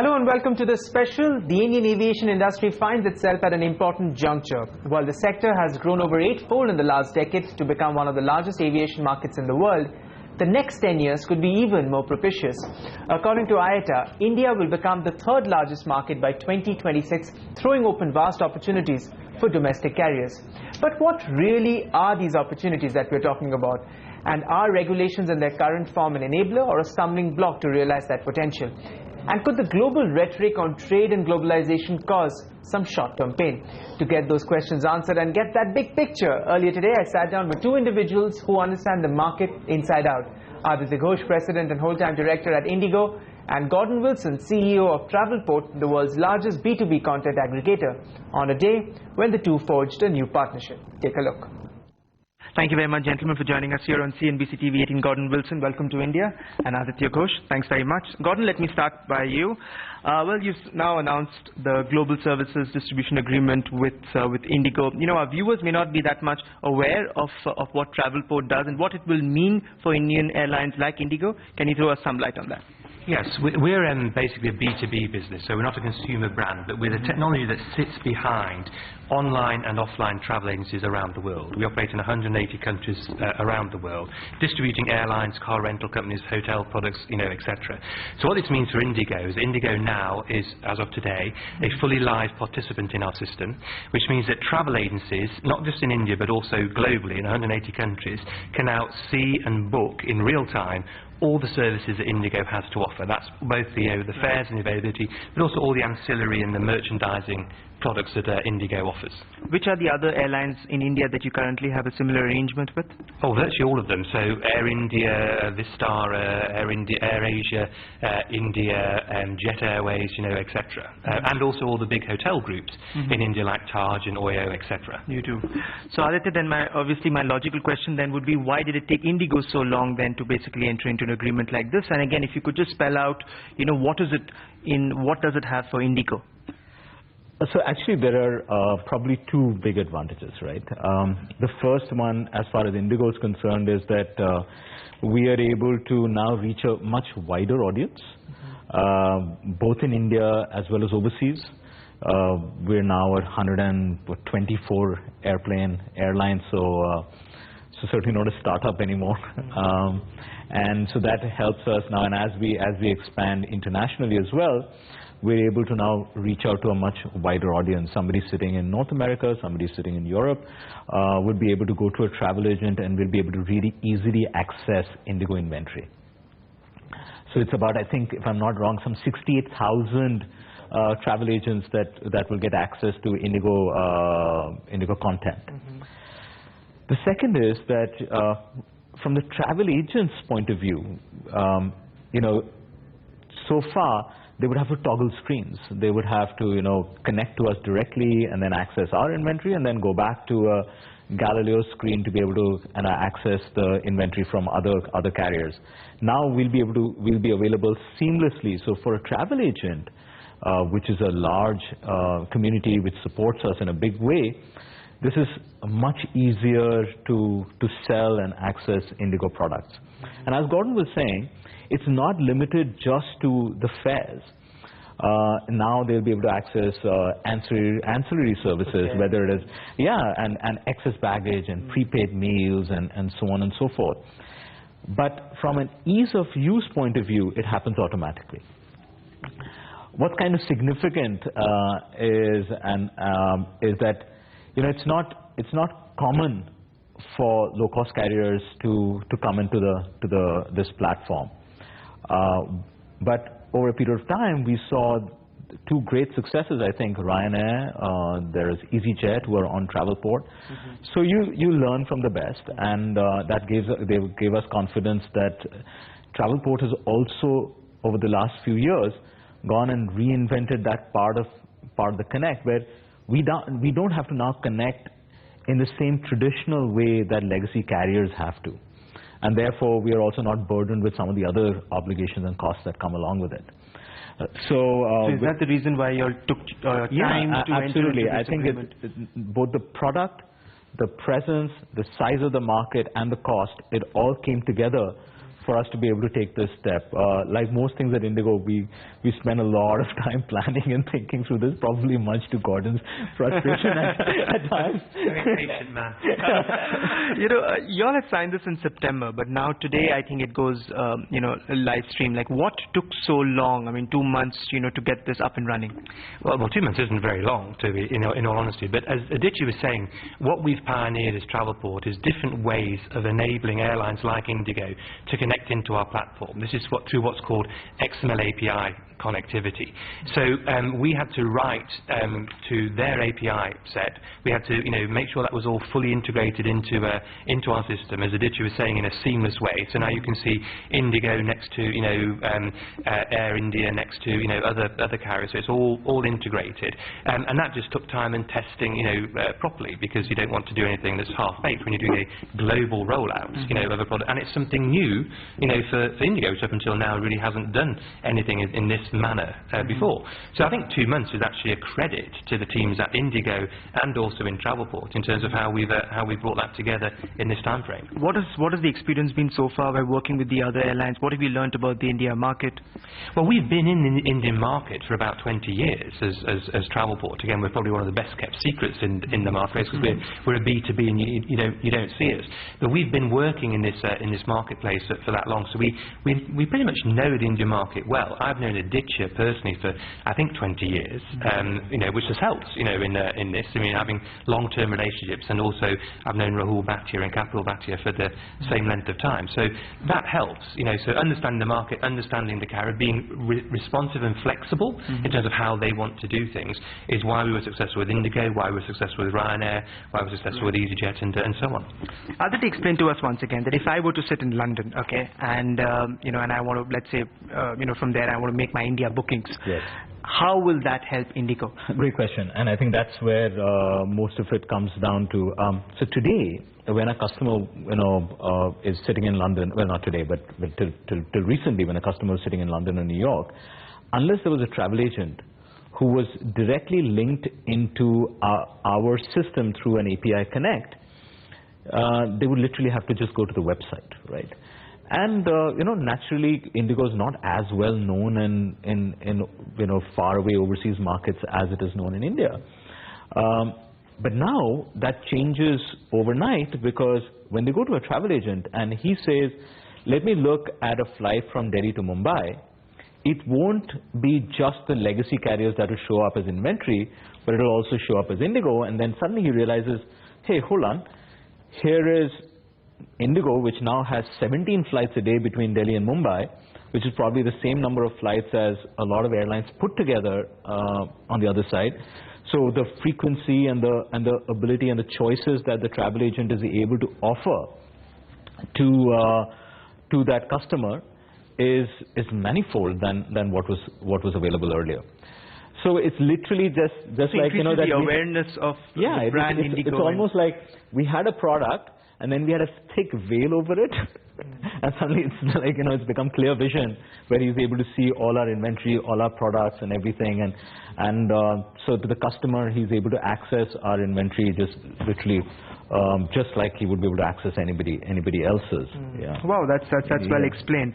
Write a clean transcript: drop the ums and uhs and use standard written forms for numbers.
Hello and welcome to this special. The Indian aviation industry finds itself at an important juncture. While the sector has grown over eightfold in the last decade to become one of the largest aviation markets in the world, the next 10 years could be even more propitious. According to IATA, India will become the third largest market by 2026, throwing open vast opportunities for domestic carriers. But what really are these opportunities that we're talking about? And are regulations in their current form an enabler or a stumbling block to realize that potential? And could the global rhetoric on trade and globalization cause some short-term pain? To get those questions answered and get that big picture, earlier today I sat down with two individuals who understand the market inside out. Aditya, Ghosh, President and whole-time Director at IndiGo, and Gordon Wilson, CEO of Travelport, the world's largest B2B content aggregator, on a day when the two forged a new partnership. Take a look. Thank you very much, gentlemen, for joining us here on CNBC TV 18. Gordon Wilson, welcome to India, and Aditya Ghosh, thanks very much. Gordon, let me start by you. Well, you've now announced the global services distribution agreement with IndiGo. You know, our viewers may not be that much aware of what Travelport does and what it will mean for Indian airlines like IndiGo. Can you throw us some light on that? Yes, we're basically a B2B business, so we're not a consumer brand, but we're the technology that sits behind online and offline travel agencies around the world. We operate in 180 countries around the world, distributing airlines, car rental companies, hotel products, etc. So what this means for IndiGo is IndiGo now is, as of today, a fully live participant in our system, which means that travel agencies, not just in India but also globally in 180 countries, can now see and book in real time all the services that IndiGo has to offer. That's both the fares and the availability, but also all the ancillary and the merchandising products that IndiGo offers. Which are the other airlines in India that you currently have a similar arrangement with? Oh, virtually all of them. So Air India, Vistara, Air Asia, India, Jet Airways, etc. And also all the big hotel groups in India like Taj and Oyo, etc. You do. So Aditya, then obviously my logical question then would be, why did it take IndiGo so long then to basically enter into an agreement like this? And again, if you could just spell out, what does it have for IndiGo? So actually there are probably two big advantages, right? The first one, as far as IndiGo is concerned, is that we are able to now reach a much wider audience, both in India as well as overseas. We're now at 124 airlines, so certainly not a startup anymore. And so that helps us now, and as we expand internationally as well, we're able to now reach out to a much wider audience. Somebody sitting in North America, somebody sitting in Europe would be able to go to a travel agent and will be able to really easily access IndiGo inventory. So it's about, I think, if I'm not wrong, some 68,000 travel agents that will get access to IndiGo content. The second is that from the travel agent's point of view, so far, they would have to toggle screens. They would have to, connect to us directly and then access our inventory and then go back to a Galileo screen to be able to access the inventory from other carriers. Now we'll be available seamlessly. So for a travel agent, which is a large community which supports us in a big way, this is much easier to sell and access IndiGo products. And as Gordon was saying, it's not limited just to the fares. Now they'll be able to access ancillary services, whether it is, and excess baggage and prepaid meals and so on and so forth. But from an ease of use point of view, it happens automatically. What's kind of significant is that it's not common for low-cost carriers to come into this platform. But over a period of time, we saw two great successes, I think. Ryanair, there's EasyJet, who are on Travelport. So you learn from the best, and that gave us confidence that Travelport has also, over the last few years, gone and reinvented that part of the connect, where we don't have to now connect in the same traditional way that legacy carriers have to. And therefore, we are also not burdened with some of the other obligations and costs that come along with it. So is that the reason why you all took time to absolutely. enter into this I think agreement? Both the product, the presence, the size of the market, and the cost, it all came together for us to be able to take this step. Like most things at IndiGo, we spend a lot of time planning and thinking through this, probably much to Gordon's frustration at times. Very patient man. You all had signed this in September, but now today I think it goes, live stream. Like, what took so long? I mean, 2 months, to get this up and running. Well, 2 months isn't very long, to be, in all honesty. But as Aditya was saying, what we've pioneered as Travelport is different ways of enabling airlines like IndiGo to connect into our platform. This is through what's called XML API connectivity. So we had to write to their API set. We had to, make sure that was all fully integrated into our system, as Aditya was saying, in a seamless way. So now you can see IndiGo next to, Air India next to, other carriers. So it's all integrated, and that just took time and testing, properly, because you don't want to do anything that's half-baked when you're doing a global rollout, of a product. And it's something new, for IndiGo, which up until now really hasn't done anything in this manner before. So I think 2 months is actually a credit to the teams at IndiGo and also in Travelport in terms of how we've brought that together in this time frame. What has the experience been so far by working with the other airlines? What have you learned about the India market? Well, we've been in the Indian market for about 20 years as Travelport. Again, we're probably one of the best kept secrets in the marketplace, because we're a B2B and you don't see us. But we've been working in this marketplace for that long, so we pretty much know the Indian market well. I've known Aditya personally for, I think, 20 years, which has helped, in this. I mean, having long-term relationships, and also I've known Rahul Bhatia and Kapil Bhatia for the same length of time. So that helps, so understanding the market, understanding the carrier, being responsive and flexible in terms of how they want to do things is why we were successful with IndiGo, why we were successful with Ryanair, why we were successful with EasyJet, and so on. Aditya, explain to us once again that if I were to sit in London, okay, and and I want to, let's say, from there I want to make my India bookings. Yes. How will that help IndiGo? Great question, and I think that's where most of it comes down to. So today, when a customer, is sitting in London, well, not today, but till recently, when a customer was sitting in London or New York, unless there was a travel agent who was directly linked into our system through an API connect, they would literally have to just go to the website, right? And naturally, IndiGo is not as well known in faraway overseas markets as it is known in India. But now that changes overnight, because when they go to a travel agent and he says, "Let me look at a flight from Delhi to Mumbai," it won't be just the legacy carriers that will show up as inventory, but it will also show up as IndiGo. And then suddenly he realizes, "Hey, hold on, here is IndiGo, which now has 17 flights a day between Delhi and Mumbai, which is probably the same number of flights as a lot of airlines put together on the other side." So the frequency and the ability and the choices that the travel agent is able to offer to that customer is manifold than what was available earlier. So it's literally just like that the awareness of the brand IndiGo. It's almost like we had a product, and then we had a thick veil over it, and suddenly it's like, it's become clear vision, where he's able to see all our inventory, all our products and everything, and so to the customer, he's able to access our inventory just literally just like he would be able to access anybody else's. Wow, that's well explained.